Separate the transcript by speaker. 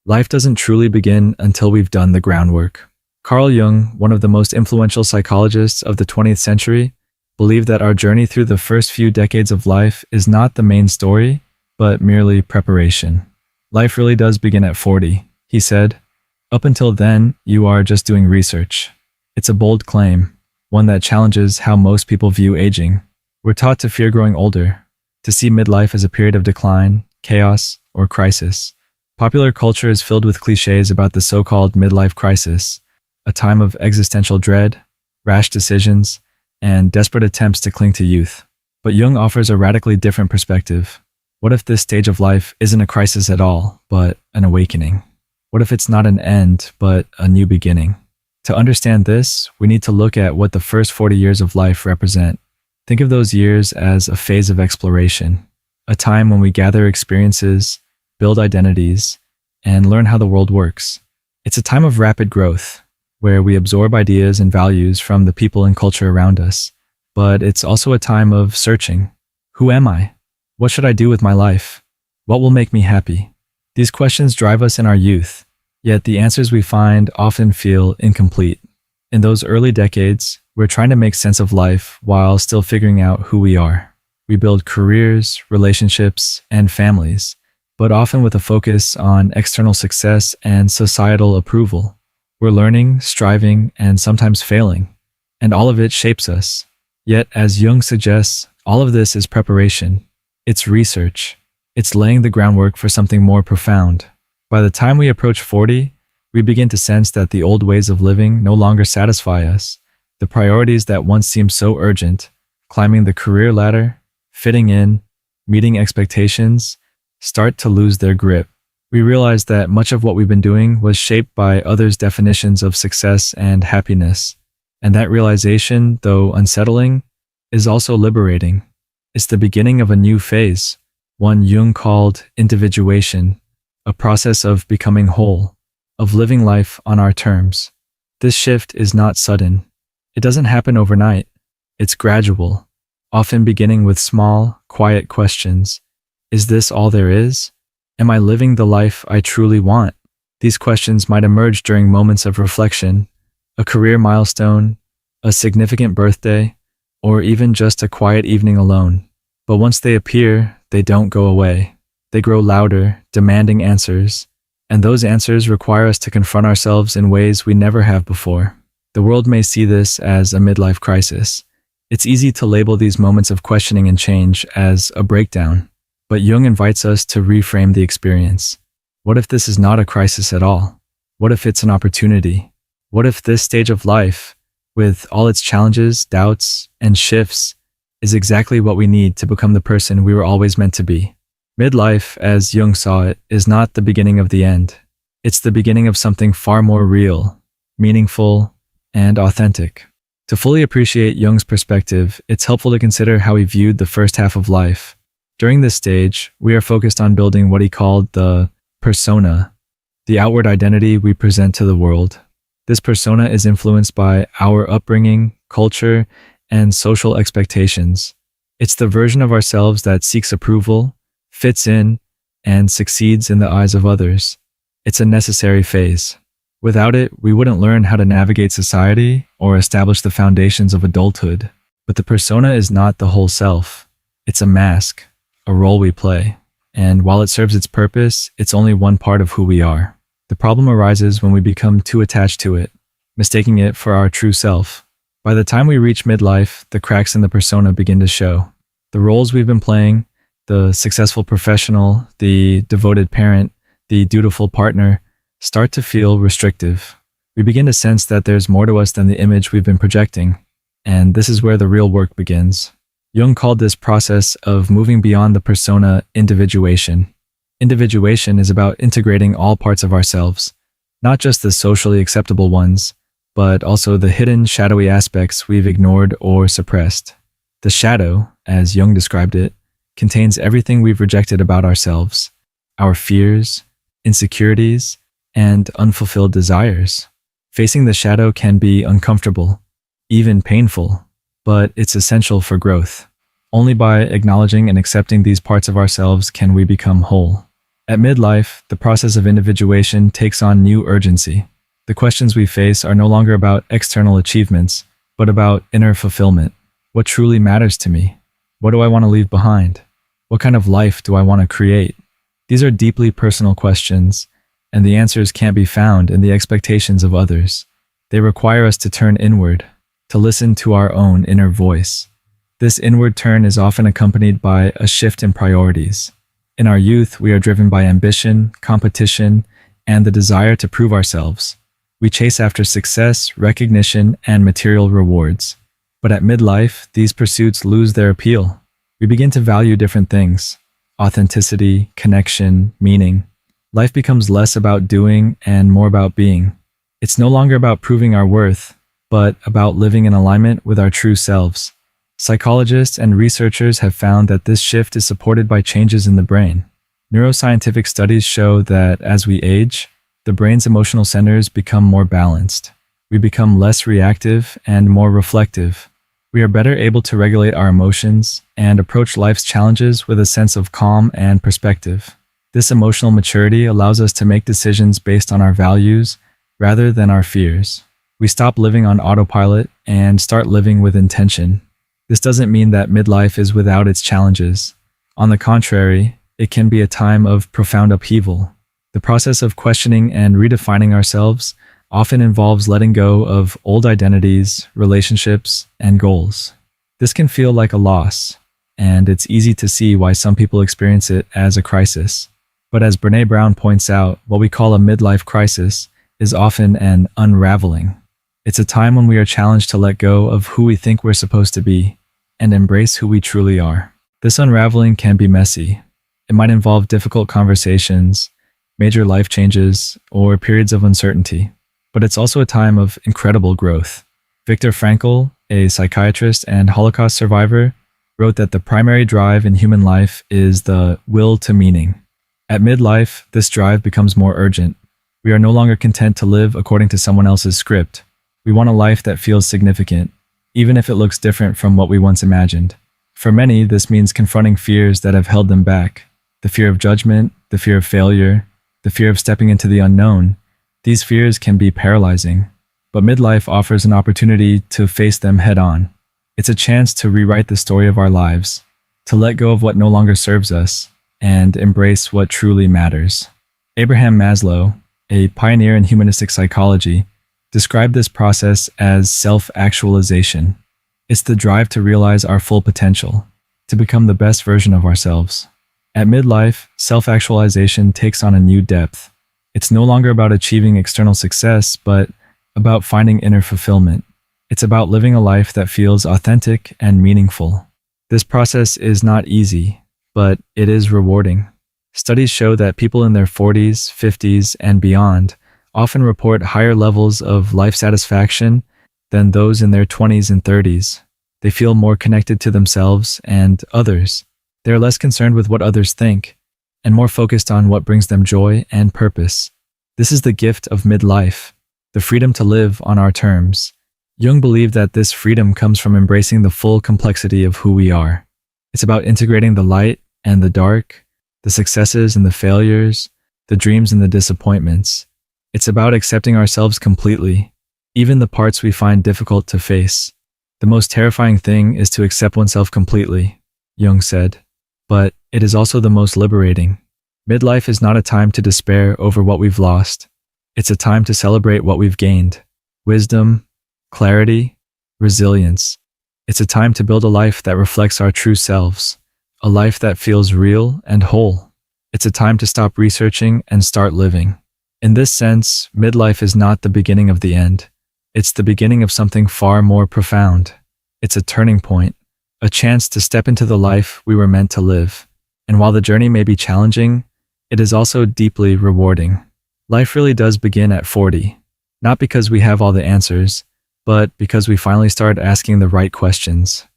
Speaker 1: Life doesn't truly begin until we've done the groundwork. Carl Jung, one of the most influential psychologists of the 20th century, believed that our journey through the first few decades of life is not the main story, but merely preparation. Life really does begin at 40, he said. Up until then, you are just doing research. It's a bold claim, one that challenges how most people view aging. We're taught to fear growing older, to see midlife as a period of decline, chaos, or crisis. Popular culture is filled with cliches about the so-called midlife crisis, a time of existential dread, rash decisions, and desperate attempts to cling to youth. But Jung offers a radically different perspective. What if this stage of life isn't a crisis at all, but an awakening? What if it's not an end, but a new beginning? To understand this, we need to look at what the first 40 years of life represent. Think of those years as a phase of exploration, a time when we gather experiences, build identities, and learn how the world works. It's a time of rapid growth, where we absorb ideas and values from the people and culture around us. But it's also a time of searching. Who am I? What should I do with my life? What will make me happy? These questions drive us in our youth, yet the answers we find often feel incomplete. In those early decades, we're trying to make sense of life while still figuring out who we are. We build careers, relationships, and families, but often with a focus on external success and societal approval. We're learning, striving, and sometimes failing, and all of it shapes us. Yet, as Jung suggests, all of this is preparation. It's research. It's laying the groundwork for something more profound. By the time we approach 40, we begin to sense that the old ways of living no longer satisfy us. The priorities that once seemed so urgent, climbing the career ladder, fitting in, meeting expectations, start to lose their grip. We realize that much of what we've been doing was shaped by others' definitions of success and happiness. And that realization, though unsettling, is also liberating. It's the beginning of a new phase, one Jung called individuation, a process of becoming whole, of living life on our terms. This shift is not sudden. It doesn't happen overnight. It's gradual, often beginning with small, quiet questions. Is this all there is? Am I living the life I truly want? These questions might emerge during moments of reflection, a career milestone, a significant birthday, or even just a quiet evening alone. But once they appear, they don't go away. They grow louder, demanding answers, and those answers require us to confront ourselves in ways we never have before. The world may see this as a midlife crisis. It's easy to label these moments of questioning and change as a breakdown. But Jung invites us to reframe the experience. What if this is not a crisis at all? What if it's an opportunity? What if this stage of life, with all its challenges, doubts, and shifts, is exactly what we need to become the person we were always meant to be? Midlife, as Jung saw it, is not the beginning of the end. It's the beginning of something far more real, meaningful, and authentic. To fully appreciate Jung's perspective, it's helpful to consider how he viewed the first half of life. During this stage, we are focused on building what he called the persona, the outward identity we present to the world. This persona is influenced by our upbringing, culture, and social expectations. It's the version of ourselves that seeks approval, fits in, and succeeds in the eyes of others. It's a necessary phase. Without it, we wouldn't learn how to navigate society or establish the foundations of adulthood. But the persona is not the whole self. It's a mask, a role we play. And while it serves its purpose, it's only one part of who we are. The problem arises when we become too attached to it, mistaking it for our true self. By the time we reach midlife, the cracks in the persona begin to show. The roles we've been playing, the successful professional, the devoted parent, the dutiful partner, start to feel restrictive. We begin to sense that there's more to us than the image we've been projecting. And this is where the real work begins. Jung called this process of moving beyond the persona individuation. Individuation is about integrating all parts of ourselves, not just the socially acceptable ones, but also the hidden, shadowy aspects we've ignored or suppressed. The shadow, as Jung described it, contains everything we've rejected about ourselves, our fears, insecurities, and unfulfilled desires. Facing the shadow can be uncomfortable, even painful, but it's essential for growth. Only by acknowledging and accepting these parts of ourselves can we become whole. At midlife, the process of individuation takes on new urgency. The questions we face are no longer about external achievements, but about inner fulfillment. What truly matters to me? What do I want to leave behind? What kind of life do I want to create? These are deeply personal questions, and the answers can't be found in the expectations of others. They require us to turn inward, to listen to our own inner voice. This inward turn is often accompanied by a shift in priorities. In our youth, we are driven by ambition, competition, and the desire to prove ourselves. We chase after success, recognition, and material rewards. But at midlife, these pursuits lose their appeal. We begin to value different things: authenticity, connection, meaning. Life becomes less about doing and more about being. It's no longer about proving our worth, but about living in alignment with our true selves. Psychologists and researchers have found that this shift is supported by changes in the brain. Neuroscientific studies show that as we age, the brain's emotional centers become more balanced. We become less reactive and more reflective. We are better able to regulate our emotions and approach life's challenges with a sense of calm and perspective. This emotional maturity allows us to make decisions based on our values rather than our fears. We stop living on autopilot and start living with intention. This doesn't mean that midlife is without its challenges. On the contrary, it can be a time of profound upheaval. The process of questioning and redefining ourselves often involves letting go of old identities, relationships, and goals. This can feel like a loss, and it's easy to see why some people experience it as a crisis. But as Brené Brown points out, what we call a midlife crisis is often an unraveling. It's a time when we are challenged to let go of who we think we're supposed to be and embrace who we truly are. This unraveling can be messy. It might involve difficult conversations, major life changes, or periods of uncertainty. But it's also a time of incredible growth. Viktor Frankl, a psychiatrist and Holocaust survivor, wrote that the primary drive in human life is the will to meaning. At midlife, this drive becomes more urgent. We are no longer content to live according to someone else's script. We want a life that feels significant, even if it looks different from what we once imagined. For many, this means confronting fears that have held them back. The fear of judgment, the fear of failure, the fear of stepping into the unknown. These fears can be paralyzing, but midlife offers an opportunity to face them head on. It's a chance to rewrite the story of our lives, to let go of what no longer serves us, and embrace what truly matters. Abraham Maslow, a pioneer in humanistic psychology, described this process as self-actualization. It's the drive to realize our full potential, to become the best version of ourselves. At midlife, self-actualization takes on a new depth. It's no longer about achieving external success, but about finding inner fulfillment. It's about living a life that feels authentic and meaningful. This process is not easy, but it is rewarding. Studies show that people in their 40s, 50s, and beyond often report higher levels of life satisfaction than those in their 20s and 30s. They feel more connected to themselves and others. They are less concerned with what others think and more focused on what brings them joy and purpose. This is the gift of midlife, the freedom to live on our terms. Jung believed that this freedom comes from embracing the full complexity of who we are. It's about integrating the light and the dark, the successes and the failures, the dreams and the disappointments. It's about accepting ourselves completely, even the parts we find difficult to face. The most terrifying thing is to accept oneself completely, Jung said, but it is also the most liberating. Midlife is not a time to despair over what we've lost. It's a time to celebrate what we've gained: wisdom, clarity, resilience. It's a time to build a life that reflects our true selves, a life that feels real and whole. It's a time to stop researching and start living. In this sense, midlife is not the beginning of the end. It's the beginning of something far more profound. It's a turning point, a chance to step into the life we were meant to live. And while the journey may be challenging, it is also deeply rewarding. Life really does begin at 40, not because we have all the answers, but because we finally start asking the right questions.